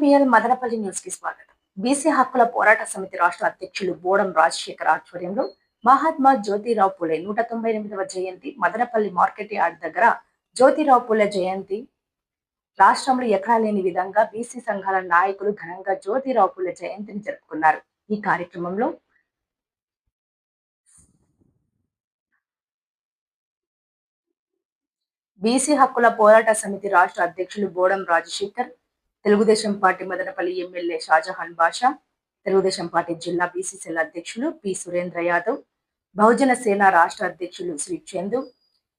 MPL Madanapalle news కి స్వాగతం. BC హక్కుల పోరాట సమితి రాష్ట్ర అధ్యక్షులు బోడం రాజశేఖర్ ఆధ్వర్యంలో మహాత్మా జ్యోతిరావు పూలే 198వ జయంతి మదనపల్లి మార్కెట్ యార్డ్ దగ్గర జ్యోతిరావు పూలే జయంతి రాష్ట్రంలో ఎక్కడా లేని విధంగా బీసీ సంఘాల నాయకులు ఘనంగా జ్యోతిరావు పూలే జయంతిని జరుపుకున్నారు. ఈ కార్యక్రమంలో బీసీ హక్కుల పోరాట సమితి రాష్ట్ర అధ్యక్షులు బోడం రాజశేఖర్, తెలుగుదేశం పార్టీ మదనపల్లి ఎమ్మెల్యే షాజహాన్ బాషా, తెలుగుదేశం పార్టీ జిల్లా బీసీసీఎల్ అధ్యక్షులు పి సురేంద్ర యాదవ్, బహుజన సేన రాష్ట్ర అధ్యక్షులు శ్రీ చందు,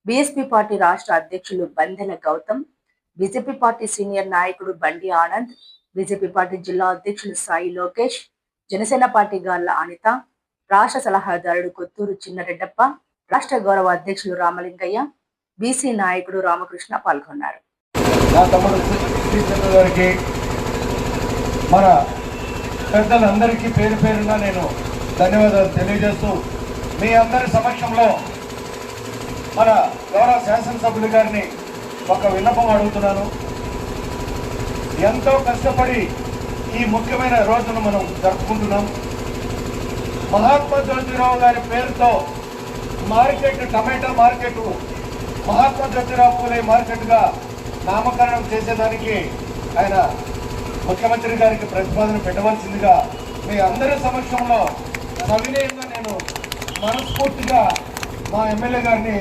బీఎస్పీ పార్టీ రాష్ట్ర అధ్యక్షులు బందెల గౌతమ్, బీజేపీ పార్టీ సీనియర్ నాయకుడు బండి ఆనంద్, బీజేపీ పార్టీ జిల్లా అధ్యక్షులు సాయి లోకేష్, జనసేన పార్టీ గాళ్ల అనిత, రాష్ట్ర సలహాదారుడు కొత్తూరు చిన్నరెడ్డప్ప, రాష్ట్ర గౌరవ అధ్యక్షులు రామలింగయ్య, బీసీ నాయకుడు రామకృష్ణ పాల్గొన్నారు. మన పెద్దలందరికీ పేరు పేరుగా నేను ధన్యవాదాలు తెలియజేస్తూ మీ అందరి సమక్షంలో మన గౌరవ శాసనసభ్యులు గారిని ఒక విన్నపం అడుగుతున్నాను. ఎంతో కష్టపడి ఈ ముఖ్యమైన రోజును మనం జరుపుకుంటున్నాం. మహాత్మా జ్యోతిరావు గారి పేరుతో మార్కెట్, టమాటా మార్కెట్ మహాత్మా జ్యోతిరావు పూలే మార్కెట్గా నామకరణం చేసేదానికి ఆయన ముఖ్యమంత్రి గారికి ప్రతిపాదన పెట్టవలసిందిగా మీ అందరి సమక్షంలో సవినయంగా నేను మనస్ఫూర్తిగా మా ఎమ్మెల్యే గారిని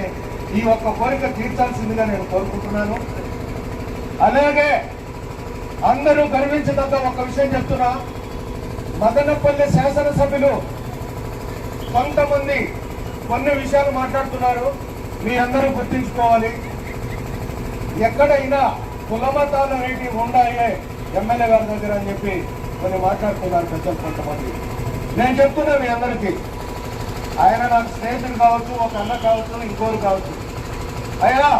ఈ ఒక్క కోరిక తీర్చాల్సిందిగా నేను కోరుకుంటున్నాను. అలాగే అందరూ గర్వించదగ్గ ఒక విషయం చెప్తున్నా, మదనపల్లి శాసనసభ్యులు కొంతమంది కొన్ని విషయాలు మాట్లాడుతున్నారు. మీ అందరూ గుర్తించుకోవాలి. ఎక్కడైనా కులమతాలు అనేవి ఉండాయే ఎమ్మెల్యే గారి దగ్గర అని చెప్పి కొన్ని మాట్లాడుతున్నారు పెద్దలు కొంతమంది. నేను చెప్తున్నా మీ అందరికీ, ఆయన నాకు స్నేహితులు కావచ్చు, ఒక అన్న కావచ్చు, ఇంకోరు కావచ్చు. అయ్యా,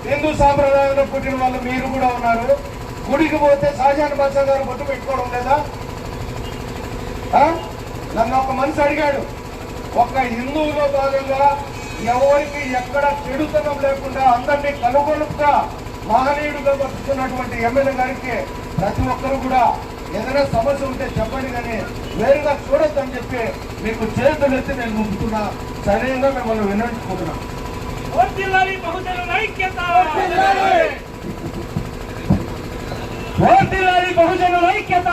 హిందూ సాంప్రదాయంలో పుట్టిన వాళ్ళు మీరు కూడా ఉన్నారు. గుడికి పోతే షాజహాన్ బాషా గారు బొట్టు పెట్టుకోవడం లేదా? నన్ను ఒక మనిషి అడిగాడు, ఒక హిందువులో భాగంగా ఎవరికి ఎక్కడ చెడుతనం లేకుండా అందరినీ కనుగొలుపుగా మహనీయుడుగా బతుకుతున్నటువంటి ఎమ్మెల్యే గారికి ప్రతి ఒక్కరు కూడా ఏదైనా సమస్య ఉంటే చెప్పండి, కానీ వేరుగా చూడొద్దని చెప్పి మీకు చేతులు ఎత్తి నేను ముందుతున్నా. సరైనగా మిమ్మల్ని వినియోగించుకుంటున్నాం. బహుజనుల ఐక్యత,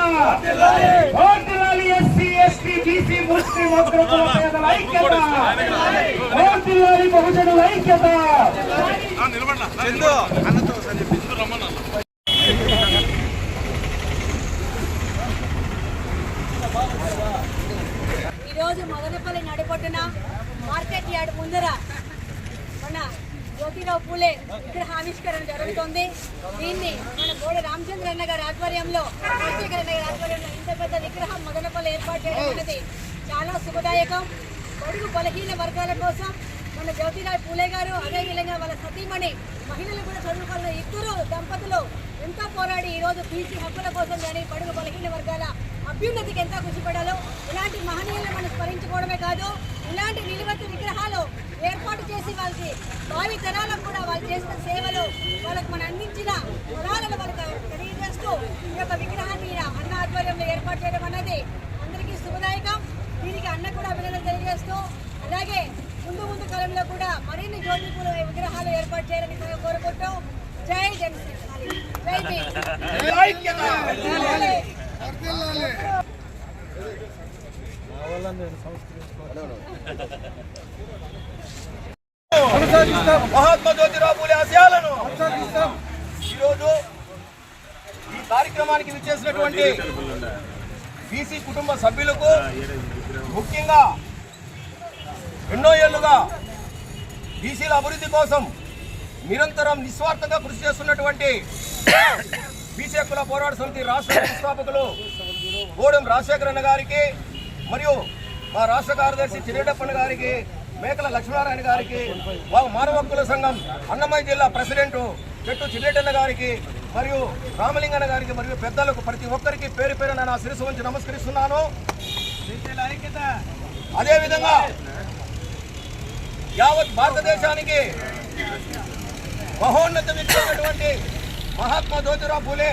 ఎస్సీ ఎస్టీ బీసీ ముస్లిం అగ్రకుల ఐక్యత, బహుజనుల ఐక్యత. ఈరోజు మదనపల్లి నడిపొట్టున మార్కెట్ యార్డ్ ముందర మన జ్యోతిరావు పూలే విగ్రహావిష్కరణ జరుగుతుంది. దీన్ని మన బోడి రామచంద్రన్న గారి ఆధ్వర్యంలో, రాజశేఖర గారి ఆధ్వర్యంలో ఇంత పెద్ద విగ్రహం మదనపల్లి ఏర్పాటు చేయడం అనేది చాలా శుభదాయకం. బడుగు బలహీన వర్గాల కోసం మన జ్యోతిరావు పూలే గారు, అదేవిధంగా వాళ్ళ సతీమణి, మహిళలు కూడా చదువుకున్న ఇద్దరు దంపతులు ఎంతో పోరాడి ఈరోజు బీసీ హక్కుల కోసం కానీ బడుగు బలహీన వర్గాల అభ్యున్నతికి ఎంతో కృషి పడాలో, ఇలాంటి మహనీయులను మనం స్మరించుకోవడమే కాదు, ఇలాంటి నిలువెత్తు విగ్రహాలు ఏర్పాటు చేసి వాళ్ళకి భావి తరాలకు కూడా వాళ్ళు చేసిన సేవలు వాళ్ళకు మనం అందించిన వరాలను వాళ్ళకి తెలియజేస్తూ ఈ యొక్క విగ్రహాన్ని అన్న ఆధ్వర్యంలో ఏర్పాటు చేయడం అనేది అందరికీ శుభదాయకం. దీనికి అన్న కూడా అభినందన తెలియజేస్తూ, అలాగే ముందు కాలంలో కూడా మరిన్ని జ్యోతిపూల విగ్రహాలు ఏర్పాటు చేయాలని కోరుకుంటూ జై జనసేన, జై మహాత్మా జ్యోతిరావు పూలే ఆశయాలను ఈరోజు ఈ కార్యక్రమానికి విచ్చేసినటువంటి బీసీ కుటుంబ సభ్యులకు, ముఖ్యంగా ఎన్నో ఏళ్లుగా బీసీల అభివృద్ధి కోసం నిరంతరం నిస్వార్థంగా కృషి చేస్తున్నటువంటి బీసీ హక్కుల పోరాట సమితి రాష్ట్ర వ్యవస్థాపకులు బోడం రాజశేఖరన్న గారికి, మరియు మా రాష్ట్ర కార్యదర్శి చిరెడ్డప్పన్న గారికి, మేకల లక్ష్మీనారాయణ గారికి, మానవ హక్కుల సంఘం అన్నమయ్య జిల్లా ప్రెసిడెంట్ చెట్టు చిరెడ్డన్న గారికి, మరియు రామలింగన్న గారికి, మరియు పెద్దలకు ప్రతి ఒక్కరికి పేరు పేరున నా శిరస్సు వంచి నమస్కరిస్తున్నాను. అదేవిధంగా యావత్ భారతదేశానికి మహోన్నత వ్యక్తి అయినటువంటి మహాత్మా జ్యోతిరావు పూలే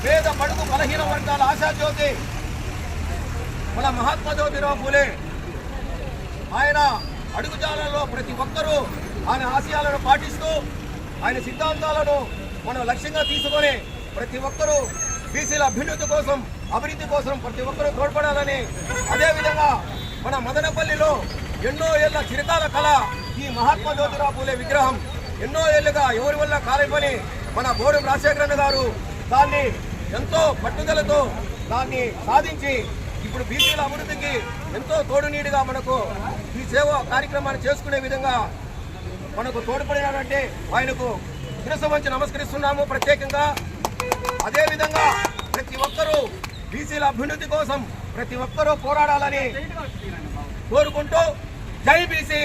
పేద బడుగు బలహీన వర్గాల ఆశాజ్యోతి మన మహాత్మా జ్యోతిరావు పూలే. ఆయన అడుగుజాడల్లో ప్రతి ఒక్కరూ ఆయన ఆశయాలను పాటిస్తూ ఆయన సిద్ధాంతాలను మనం లక్ష్యంగా తీసుకొని ప్రతి ఒక్కరూ బీసీల అభివృద్ధి కోసం ప్రతి ఒక్కరూ తోడ్పడాలని, అదేవిధంగా మన మదనపల్లిలో ఎన్నో ఏళ్ల చిరకాల కళ ఈ మహాత్మా జ్యోతిరావు పూలే విగ్రహం. ఎన్నో ఏళ్లుగా ఎవరి వల్ల కాలేపని మన బోడెం రాజశేఖరన్ గారు దాన్ని ఎంతో పట్టుదలతో దాన్ని సాధించి ఇప్పుడు బీసీల అభివృద్ధికి ఎంతో తోడునీడిగా మనకు ఈ సేవా కార్యక్రమాన్ని చేసుకునే విధంగా మనకు తోడ్పడినారంటే ఆయనకు శిరస్సు వంచి నమస్కరిస్తున్నాము ప్రత్యేకంగా. అదేవిధంగా ప్రతి ఒక్కరూ బీసీల అభ్యున్నతి కోసం ప్రతి ఒక్కరూ పోరాడాలని కోరుకుంటూ జై బీసీ.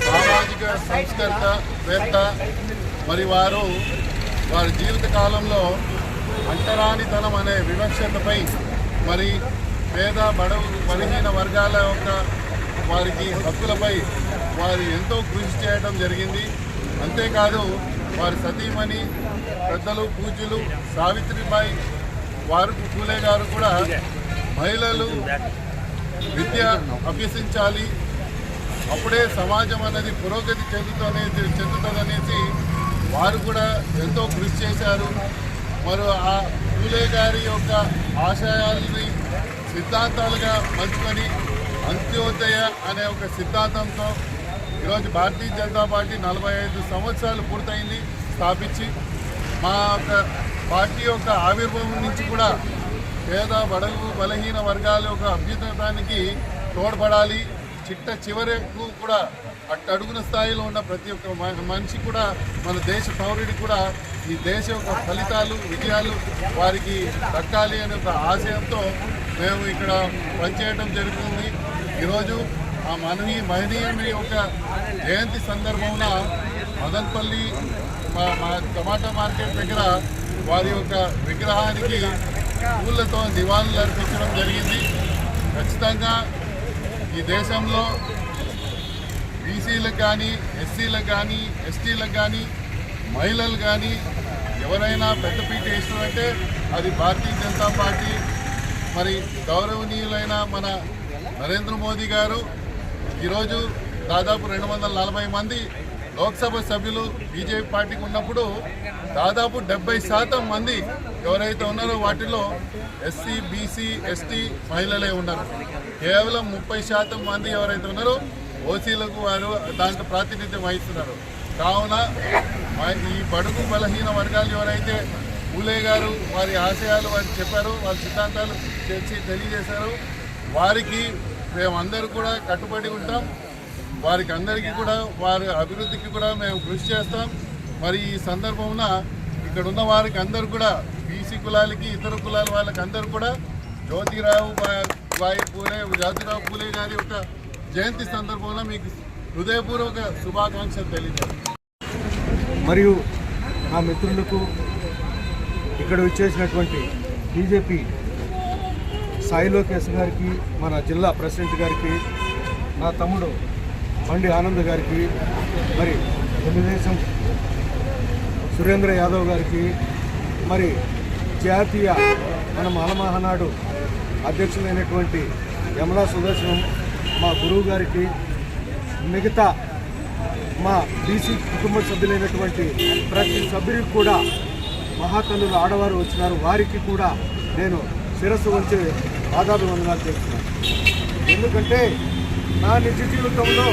సామాజిక సంస్కర్త వేత్త మరి వారి జీవిత కాలంలో అంటరానితనం అనే వివక్షతపై మరి పేద బడవు బలహీన వర్గాల యొక్క వారికి హక్కులపై వారు ఎంతో కృషి చేయడం జరిగింది. అంతేకాదు వారి సతీమణి పెద్దలు పూజ్యులు సావిత్రిబాయి పూలే గారు కూడా మహిళలు విద్య అభ్యసించాలి, అప్పుడే సమాజం అనేది పురోగతి చెందుతుందనేసి వారు కూడా ఎంతో కృషి చేశారు. మరి ఆ పూలే గారి యొక్క ఆశయాల్ని సిద్ధాంతాలుగా మలుచుకొని అంత్యోదయ అనే ఒక సిద్ధాంతంతో ఈరోజు భారతీయ జనతా పార్టీ 45 సంవత్సరాలు పూర్తయింది స్థాపించి. మా యొక్క పార్టీ యొక్క ఆవిర్భావం నుంచి కూడా పేద బడుగు బలహీన వర్గాల యొక్క అభ్యున్నతానికి తోడ్పడాలి. చివరకు కూడా అడుగున స్థాయిలో ఉన్న ప్రతి ఒక్క మనిషి కూడా మన దేశ పౌరుడికి కూడా ఈ దేశ యొక్క ఫలితాలు విజయాలు వారికి దక్కాలి అనే ఒక ఆశయంతో మేము ఇక్కడ పనిచేయడం జరుగుతుంది. ఈరోజు ఆ మహనీయుని యొక్క జయంతి సందర్భంలో మదన్పల్లి మా టమాటా మార్కెట్ దగ్గర వారి యొక్క విగ్రహానికి పూలతో నివాళులు అర్పించడం జరిగింది. ఖచ్చితంగా ఈ దేశంలో బీసీలకు కానీ ఎస్సీలకు కానీ ఎస్టీలకు కానీ మహిళలు కానీ ఎవరైనా పెద్దపీట వేసినారంటే అది భారతీయ జనతా పార్టీ. మరి గౌరవనీయులైన మన నరేంద్ర మోదీ గారు ఈరోజు దాదాపు 240 మంది లోక్సభ సభ్యులు బీజేపీ పార్టీకి ఉన్నప్పుడు దాదాపు 70% మంది ఎవరైతే ఉన్నారో వాటిలో ఎస్సీ బీసీ ఎస్టీ మహిళలే ఉన్నారు. కేవలం 30% మంది ఎవరైతే ఉన్నారో ఓసీలకు వారు దాంట్లో ప్రాతినిధ్యం వహిస్తున్నారు. కావున ఈ బడుగు బలహీన వర్గాలు ఎవరైతే పూలే గారు వారి ఆశయాలు వారు చెప్పారు, వారి సిద్ధాంతాలు తెలియజేశారు, వారికి మేమందరూ కూడా కట్టుబడి ఉంటాం. వారికి అందరికీ కూడా వారి అభివృద్ధికి కూడా మేము కృషి చేస్తాం. మరి ఈ సందర్భంలో ఇక్కడ ఉన్న వారికి అందరూ కూడా బీసీ కులాలకి ఇతర కులాల వాళ్ళకి అందరూ కూడా జ్యోతిరావు పూలే గారి యొక్క జయంతి సందర్భంలో మీకు హృదయపూర్వక శుభాకాంక్షలు తెలియజేస్తాం. మరియు నా మిత్రులకు ఇక్కడ వచ్చేసినటువంటి బీజేపీ సాయి లోకేష్ గారికి, మన జిల్లా ప్రెసిడెంట్ గారికి, నా తమ్ముడు బండి ఆనంద్ గారికి, మరి తెలుగుదేశం సురేంద్ర యాదవ్ గారికి, మరి జాతీయ మన మాలమహానాడు అధ్యక్షులైనటువంటి యమలా సుదర్శనం మా గురువు గారికి, మిగతా మా బీసీ కుటుంబ సభ్యులైనటువంటి ప్రతి సభ్యుడికి కూడా మహాతల్లులు ఆడవారు వచ్చినారు, వారికి కూడా నేను శిరస్సు వంచి పాదాభివందనాలు చేస్తున్నాను. ఎందుకంటే నా నిజ జీవితంలో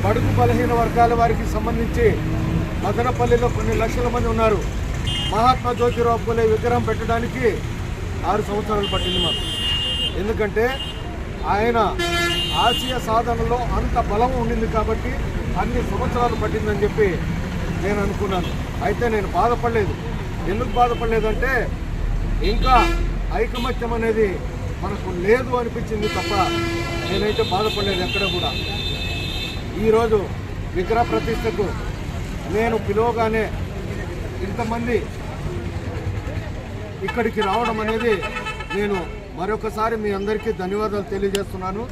బడుగు బలహీన వర్గాల వారికి సంబంధించి మదనపల్లిలో కొన్ని లక్షల మంది ఉన్నారు. మహాత్మా జ్యోతిరావు పూలే విగ్రహం పెట్టడానికి 6 సంవత్సరాలు పట్టింది మాకు. ఎందుకంటే ఆయన ఆశయ సాధనలో అంత బలం ఉండింది కాబట్టి అన్ని సంవత్సరాలు పట్టిందని చెప్పి నేను అనుకున్నాను. అయితే నేను బాధపడలేదు. ఎందుకు బాధపడలేదంటే ఇంకా ఐకమత్యం అనేది మనకు లేదు అనిపించింది తప్ప నేనైతే బాధపడలేదు ఎక్కడ కూడా. ఈరోజు విగ్రహ ప్రతిష్టకు నేను పిలవగానే ఇంతమంది ఇక్కడికి రావడం అనేది నేను మరొకసారి మీ అందరికీ ధన్యవాదాలు తెలియజేస్తున్నాను.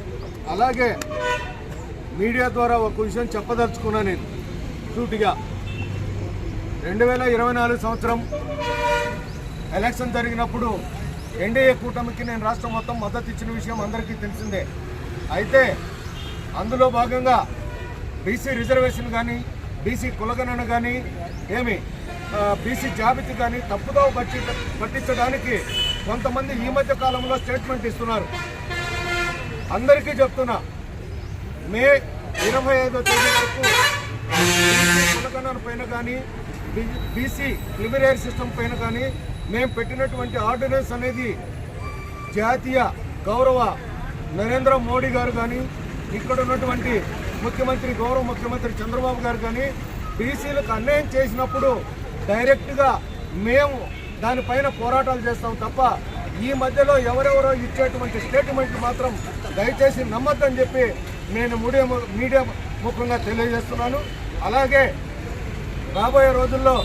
అలాగే మీడియా ద్వారా ఒక విషయం చెప్పదలుచుకున్నాను. నేను సూటిగా 2024 సంవత్సరం ఎలక్షన్ జరిగినప్పుడు ఎన్డీఏ కూటమికి నేను రాష్ట్రం మొత్తం మద్దతు ఇచ్చిన విషయం అందరికీ తెలిసిందే. అయితే అందులో భాగంగా బీసీ రిజర్వేషన్ కానీ, బీసీ కులగణన కానీ, బీసీ జాబితా కానీ తప్పుదో పట్టించడానికి కొంతమంది ఈ మధ్య కాలంలో స్టేట్మెంట్ ఇస్తున్నారు. అందరికీ చెప్తున్నా, మే 25వ తేదీ వరకు కులగణన పైన కానీ, బీసీ ప్రిలిమినరీ సిస్టమ్ పైన కానీ మేము పెట్టినటువంటి ఆర్డినెన్స్ అనేది జాతీయ గౌరవ నరేంద్ర మోడీ గారు కానీ, ఇక్కడ ఉన్నటువంటి గౌరవ ముఖ్యమంత్రి చంద్రబాబు గారు కానీ బీసీలకు అన్యాయం చేసినప్పుడు డైరెక్ట్గా మేము దానిపైన పోరాటాలు చేస్తాం తప్ప ఈ మధ్యలో ఎవరెవరో ఇచ్చేటువంటి స్టేట్మెంట్లు మాత్రం దయచేసి నమ్మద్దని చెప్పి నేను మీడియా ముఖంగా తెలియజేస్తున్నాను. అలాగే రాబోయే రోజుల్లో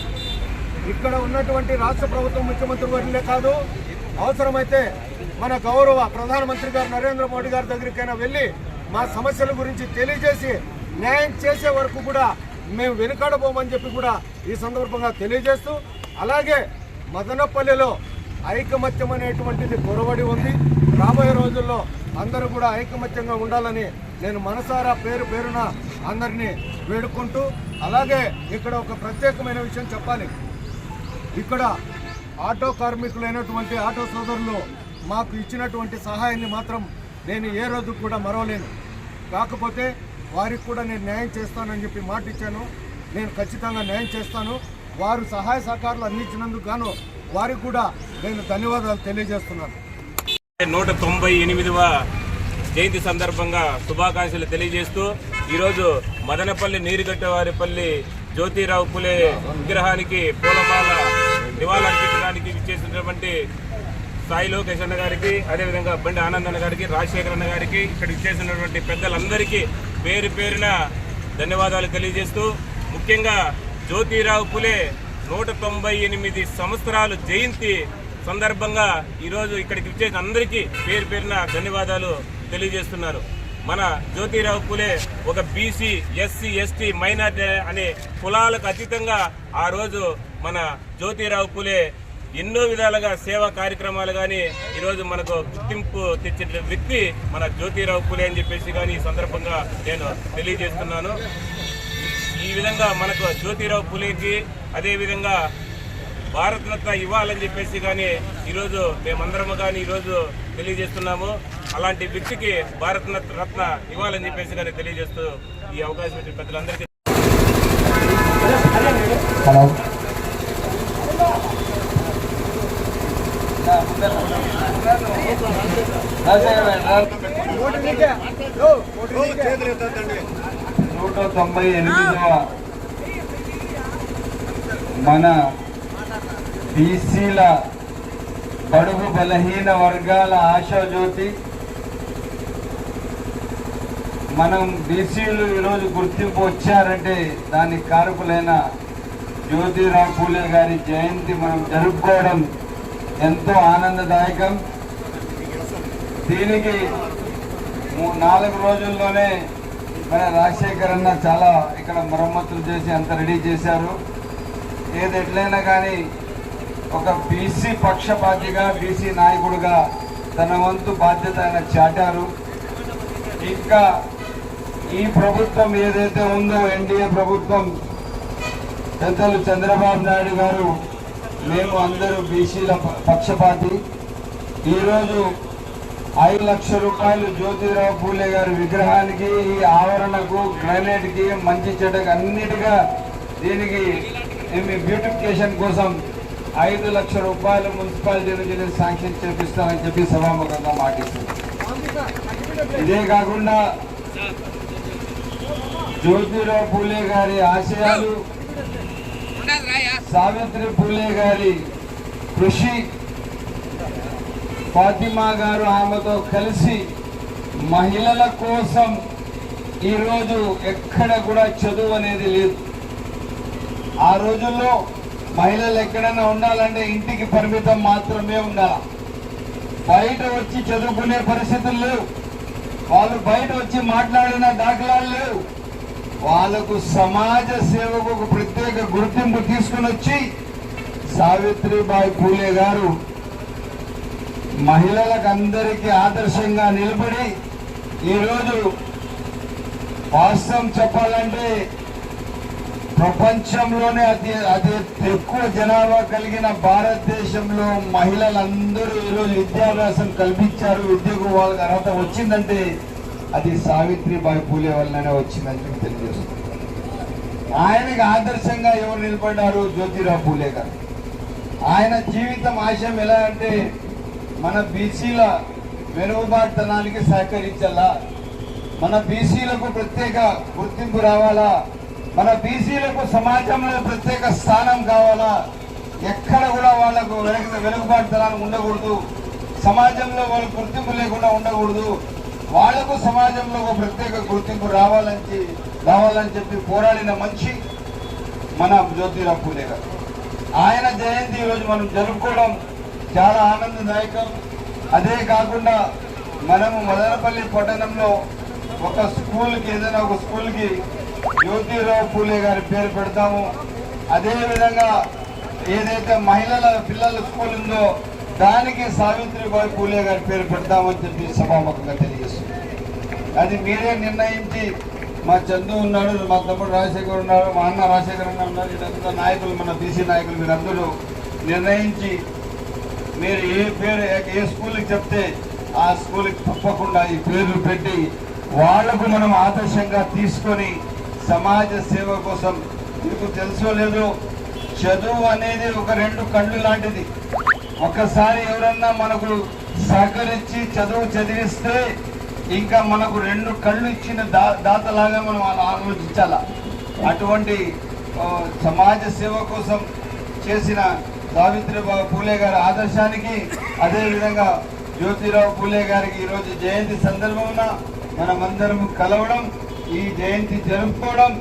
ఇక్కడ ఉన్నటువంటి రాష్ట్ర ప్రభుత్వం ముఖ్యమంత్రి వర్యులే కాదు, అవసరమైతే మన గౌరవ ప్రధానమంత్రి గారు నరేంద్ర మోడీ గారి దగ్గరికైనా వెళ్ళి మా సమస్యల గురించి తెలియజేసి న్యాయం చేసే వరకు కూడా మేము వెనుకాడబోమని చెప్పి కూడా ఈ సందర్భంగా తెలియజేస్తూ, అలాగే మదనపల్లిలో ఐకమత్యం అనేటువంటిది కొరవడి ఉంది. రాబోయే రోజుల్లో అందరూ కూడా ఐకమత్యంగా ఉండాలని నేను మనసారా పేరున అందరినీ వేడుకుంటూ, అలాగే ఇక్కడ ఒక ప్రత్యేకమైన విషయం చెప్పాలి. ఇక్కడ ఆటో కార్మికులైనటువంటి ఆటో సోదరులు మాకు ఇచ్చినటువంటి సహాయాన్ని మాత్రం నేను ఏ రోజు కూడా మరవలేను. కాకపోతే వారికి కూడా నేను న్యాయం చేస్తానని చెప్పి మాట ఇచ్చాను. నేను ఖచ్చితంగా న్యాయం చేస్తాను. వారు సహాయ సహకారాలు అందించినందుకు గాను వారికి కూడా నేను ధన్యవాదాలు తెలియజేస్తున్నాను. 198వ జయంతి సందర్భంగా శుభాకాంక్షలు తెలియజేస్తూ ఈరోజు మదనపల్లి నీరుగట్టవారిపల్లి జ్యోతిరావు పులే విగ్రహానికి పూలమాల నివాళులర్పించడానికి ఇచ్చేసినటువంటి సాయి లోకేష్ అన్న గారికి, అదేవిధంగా బండి ఆనంద్ అన్న గారికి, రాజశేఖర్ అన్న గారికి, ఇక్కడ ఇచ్చేసినటువంటి పెద్దలందరికీ పేరున ధన్యవాదాలు తెలియజేస్తూ, ముఖ్యంగా జ్యోతిరావు పులే 198 సంవత్సరాలు జయంతి సందర్భంగా ఈరోజు ఇక్కడికి ఇచ్చేసిన అందరికీ పేరున ధన్యవాదాలు తెలియజేస్తున్నారు. మన జ్యోతిరావు పులే ఒక బీసీ, ఎస్సీ, ఎస్టీ, మైనార్టీ అనే కులాలకు అతీతంగా ఆ రోజు మన జ్యోతిరావు పులే ఎన్నో విధాలుగా సేవా కార్యక్రమాలు కానీ ఈరోజు మనకు గుర్తింపు తెచ్చిన వ్యక్తి మన జ్యోతిరావు పులే అని చెప్పేసి కానీ ఈ సందర్భంగా నేను తెలియజేస్తున్నాను. ఈ విధంగా మనకు జ్యోతిరావు పులేకి అదేవిధంగా భారతరత్న ఇవ్వాలని చెప్పేసి కానీ ఈరోజు మేమందరము కానీ ఈరోజు తెలియజేస్తున్నాము. అలాంటి వ్యక్తికి భారతరత్న ఇవ్వాలని చెప్పేసి కానీ తెలియజేస్తూ ఈ అవకాశం ఇచ్చిన పెద్దలందరికీ మన బీసీల బడుగు బలహీన వర్గాల ఆశాజ్యోతి, మనం బీసీలు ఈరోజు గుర్తింపు వచ్చారంటే దానికి కారకులైన జ్యోతిరావు పూలే గారి జయంతి మనం జరుపుకోవడం ఎంతో ఆనందదాయకం. దీనికి 4 రోజుల్లోనే మన రాజశేఖర్ అన్న చాలా ఇక్కడ మరమ్మతులు చేసి అంత రెడీ చేశారు. ఏది ఎట్లయినా కానీ ఒక బీసీ పక్షపాతిగా, బీసీ నాయకుడిగా తన వంతు బాధ్యత ఆయన చాటారు. ఇంకా ఈ ప్రభుత్వం ఏదైతే ఉందో ఎన్డీఏ ప్రభుత్వం, పెద్దలు చంద్రబాబు నాయుడు గారు, మేము అందరూ బీసీల పక్షపాతి. ఈరోజు 5 లక్షల రూపాయలు జ్యోతిరావు పూలే గారి విగ్రహానికి, ఈ ఆవరణకు, గ్రానైట్కి, మంచి చెడ్డకు అన్నిటిగా దీనికి బ్యూటిఫికేషన్ కోసం 5 లక్షల రూపాయలు మున్సిపాలిటీ నుంచి శాంక్షన్ చేపిస్తామని చెప్పి సభాముఖంగా మాటిస్తున్నాం. ఇదే కాకుండా జ్యోతిరావు పూలే గారి ఆశయాలు, సావిత్రి పూలే గారి కృషి, ఫాతిమా గారు ఆమెతో కలిసి మహిళల కోసం ఈరోజు ఎక్కడ కూడా చదువు అనేది లేదు. ఆ రోజుల్లో మహిళలు ఎక్కడైనా ఉండాలంటే ఇంటికి పరిమితం మాత్రమే ఉండాలి. బయట వచ్చి చదువుకునే పరిస్థితులు లేవు. వాళ్ళు బయట వచ్చి మాట్లాడిన దాఖలాలు లేవు. వాళ్ళకు సమాజ సేవకు ఒక ప్రత్యేక గుర్తింపు తీసుకుని వచ్చి సావిత్రిబాయి పూలే గారు మహిళలకు అందరికీ ఆదర్శంగా నిలబడి ఈరోజు వాస్తవం చెప్పాలంటే ప్రపంచంలోనే అతి ఎక్కువ జనాభా కలిగిన భారతదేశంలో మహిళలందరూ ఈరోజు విద్యాభ్యాసం కల్పించారు. విద్యకు వాళ్ళకి అర్హత వచ్చిందంటే అది సావిత్రిబాయి పూలే వల్లనే వచ్చిందని మీకు తెలియజేస్తుంది. ఆయనకి ఆదర్శంగా ఎవరు నిలబడ్డారు? జ్యోతిరావు పూలే గారు. ఆయన జీవితం ఆశయం ఎలా అంటే మన బీసీల మెరుగుబాటుతనానికి సహకరించాలా, మన బీసీలకు ప్రత్యేక గుర్తింపు రావాలా, మన బీసీలకు సమాజంలో ప్రత్యేక స్థానం కావాలా, ఎక్కడ కూడా వాళ్ళకు వెనుకబాటుతనాలు ఉండకూడదు, సమాజంలో వాళ్ళకు గుర్తింపు లేకుండా ఉండకూడదు, వాళ్లకు సమాజంలో ఒక ప్రత్యేక గుర్తింపు రావాలని చెప్పి పోరాడిన మనిషి మన జ్యోతిరావు పూలే గారు. ఆయన జయంతి ఈరోజు మనం జరుపుకోవడం చాలా ఆనందదాయకం. అదే కాకుండా మనము మదనపల్లి పట్టణంలో ఒక స్కూల్కి ఏదైనా ఒక స్కూల్కి జ్యోతిరావు పూలే గారి పేరు పెడతాము. అదేవిధంగా ఏదైతే మహిళల పిల్లల స్కూల్ ఉందో దానికి సావిత్రిబాయి పూలే గారి పేరు పెడతామని చెప్పి సభాముఖంగా తెలియజేస్తుంది. అది మీరే నిర్ణయించి, మా చందు ఉన్నాడు, మా తమ్ముడు రాజశేఖర్ ఉన్నారు, మా అన్న రాజశేఖర్ ఉన్నారు, ఇదంతా నాయకులు, మన బీసీ నాయకులు మీరందరూ నిర్ణయించి మీరు ఏ స్కూల్కి చెప్తే ఆ స్కూల్కి తప్పకుండా ఈ పేర్లు పెట్టి వాళ్లకు మనం ఆదర్శంగా తీసుకొని సమాజ సేవ కోసం, మీకు తెలుసో లేదో చదువు అనేది ఒక రెండు కళ్ళు లాంటిది. ఒక్కసారి ఎవరన్నా మనకు సహకరించి చదువు చదివిస్తే ఇంకా మనకు రెండు కళ్ళు ఇచ్చిన దాతలాగా మనం ఆలోచించాల. అటువంటి సమాజ సేవ కోసం చేసిన సావిత్రిబాయి పూలే గారి ఆదర్శానికి, అదేవిధంగా జ్యోతిరావు పూలే గారికి ఈరోజు జయంతి సందర్భంగా మనమందరం కలవడం, ఈ జయంతి జరుపుకోవడం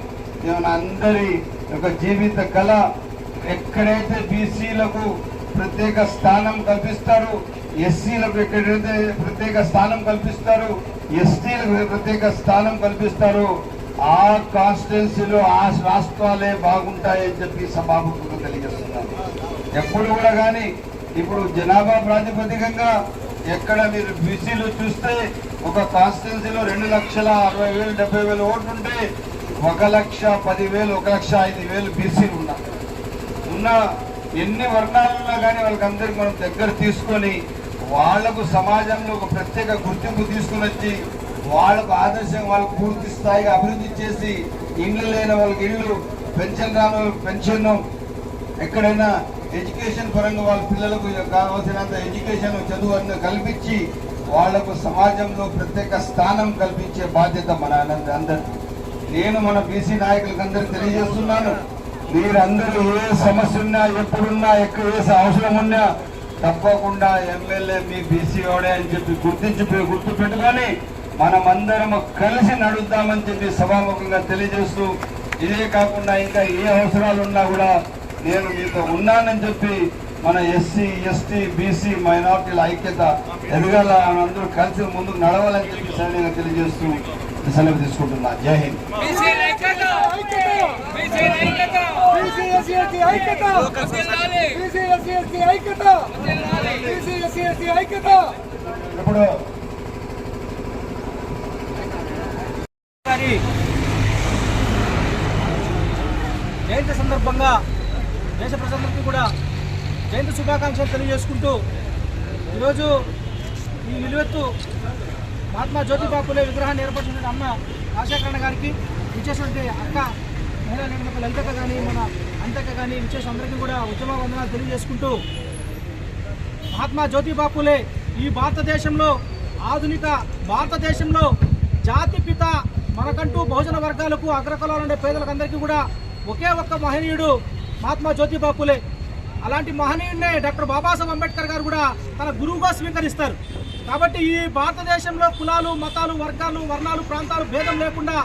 మన అందరి ఒక జీవిత కళ. ఎక్కడైతే బీసీలకు ప్రత్యేక స్థానం కల్పిస్తారు, ఎస్సీలకు ఎక్కడైతే ప్రత్యేక స్థానం కల్పిస్తారు, ఎస్టీలకు ప్రత్యేక స్థానం కల్పిస్తారు, ఆ కాన్స్టిట్యున్సీలో ఆ రాష్ట్రాలే బాగుంటాయని చెప్పి సభాముఖంగా తెలియజేస్తున్నాను. ఎప్పుడు కూడా కానీ ఇప్పుడు జనాభా ప్రాతిపదికంగా ఎక్కడ మీరు బీసీలు చూస్తే ఒక కాన్స్టిట్యున్సీలో 2,60,60,000 70,000 ఓట్లు ఉంటే 1,10,000 1,05,000 బీసీలు ఉన్న ఎన్ని వర్ణాలున్నా కానీ వాళ్ళకందరికీ మనం దగ్గర తీసుకొని వాళ్లకు సమాజంలో ఒక ప్రత్యేక గుర్తింపు తీసుకుని వచ్చి వాళ్ళకు ఆదర్శంగా వాళ్ళకు పూర్తి స్థాయిగా అభివృద్ధి చేసి, ఇండ్లు లేని వాళ్ళకి ఇళ్ళు, పెన్షన్ రాని వాళ్ళకి పెన్షన్, ఎక్కడైనా ఎడ్యుకేషన్ పరంగా వాళ్ళ పిల్లలకు కావాల్సినంత ఎడ్యుకేషన్ చదువు అన్ని కల్పించి వాళ్లకు సమాజంలో ప్రత్యేక స్థానం కల్పించే బాధ్యత మన అందరి. నేను మన బీసీ నాయకులకు అందరికి తెలియజేస్తున్నాను, మీరందరూ ఏ సమస్య ఉన్నా, ఎప్పుడున్నా, ఎక్కడ ఏ అవసరం ఉన్నా తప్పకుండా ఎమ్మెల్యే మీ బీసీ వాడే అని చెప్పి గుర్తు పెట్టుకొని మనమందరం కలిసి నడుద్దామని చెప్పి సభాముఖంగా తెలియజేస్తూ, ఇదే కాకుండా ఇంకా ఏ అవసరాలు ఉన్నా కూడా నేను మీతో ఉన్నానని చెప్పి మన ఎస్సీ ఎస్టీ బీసీ మైనారిటీల ఐక్యత ఎదగాల, అందరూ కలిసి ముందుకు నడవాలని చెప్పి సరైన తెలియజేస్తూ సెలవు తీసుకుంటున్నా. జై హింద్. ఇప్పుడు జయంతి సందర్భంగా దేశ ప్రజలందరికీ కూడా జయంతి శుభాకాంక్షలు తెలియజేసుకుంటూ, ఈరోజు ఈ నిలువెత్తు మహాత్మా జ్యోతిబా పూలే విగ్రహాన్ని ఏర్పరిచిన అమ్మ రాజశేఖరణ గారికి, విచ్చేసినటువంటి అక్క మహిళా నిర్మాత లలితక్క కానీ, మన అంతక్క కానీ విచ్చేసిన అందరికీ కూడా ఉద్యమ వందనాలు తెలియజేసుకుంటూ, మహాత్మా జ్యోతిబా పూలే ఈ భారతదేశంలో, ఆధునిక భారతదేశంలో జాతి పిత, మనకంటూ బహుజన వర్గాలకు, అగ్రకులాలు ఉండే పేదలకు అందరికీ కూడా ఒకే ఒక్క మహనీయుడు మహాత్మా జ్యోతిబా పూలే. అలాంటి మహనీయుడినే డాక్టర్ బాబాసాహెబ్ అంబేద్కర్ గారు కూడా తన గురువుగా స్వీకరిస్తారు. కాబట్టి ఈ భారతదేశంలో కులాలు, మతాలు, వర్గాలు, వర్ణాలు, ప్రాంతాలు భేదం లేకుండా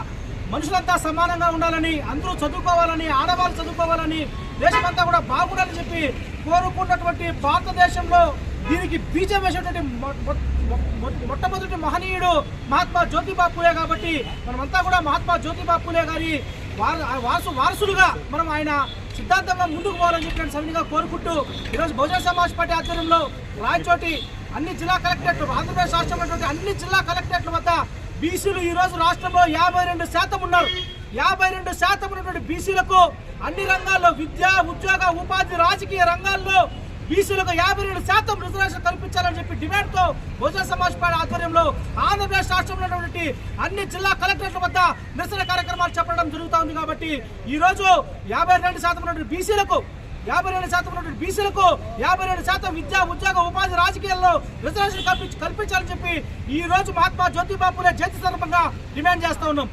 మనుషులంతా సమానంగా ఉండాలని, అందరూ చదువుకోవాలని, ఆడవాళ్ళు చదువుకోవాలని, దేశమంతా కూడా బాగుండాలని చెప్పి కోరుకున్నటువంటి భారతదేశంలో దీనికి బీజం వేసేటువంటి మొట్టమొదటి మహనీయుడు మహాత్మా జ్యోతిబా పూలే కాబట్టి మనమంతా కూడా మహాత్మా జ్యోతిబా పూలే గారి వారసులుగా మనం ఆయన సిద్ధాంతంగా ముందుకు పోవాలని చెప్పి సవినిగా కోరుకుంటూ ఈరోజు బహుజన సమాజ్ పార్టీ ఆధ్వర్యంలో రాయచోటి అన్ని జిల్లా కలెక్టరేట్లు ఆంధ్రప్రదేశ్ రాష్ట్రంలో అన్ని జిల్లా కలెక్టరేట్ల వద్ద బీసీలు ఈ రోజు రాష్ట్రంలో 52% ఉన్నారు. 52% ఉన్నటువంటి బీసీలకు అన్ని రంగాల్లో విద్య, ఉద్యోగ, ఉపాధి, రాజకీయ రంగాల్లో బీసీలకు 52% రిజర్వేషన్ కల్పించాలని చెప్పి డిమాండ్తో బహుజన సమాజ్ పార్టీ ఆధ్వర్యంలో ఆంధ్రప్రదేశ్ రాష్ట్రంలో ఉన్నటువంటి అన్ని జిల్లా కలెక్టరేట్ల వద్ద నిరసన కార్యక్రమాలు చెప్పడం జరుగుతూ ఉంది. కాబట్టి ఈ రోజు 52% ఉన్నటువంటి బీసీలకు 52% విద్య, ఉద్యోగ, ఉపాధి, రాజకీయాల్లో రిజర్వేషన్ కల్పించాలని చెప్పి ఈ రోజు మహాత్మా జ్యోతిబా పూలే జయంతి సందర్భంగా డిమాండ్ చేస్తా ఉన్నాం.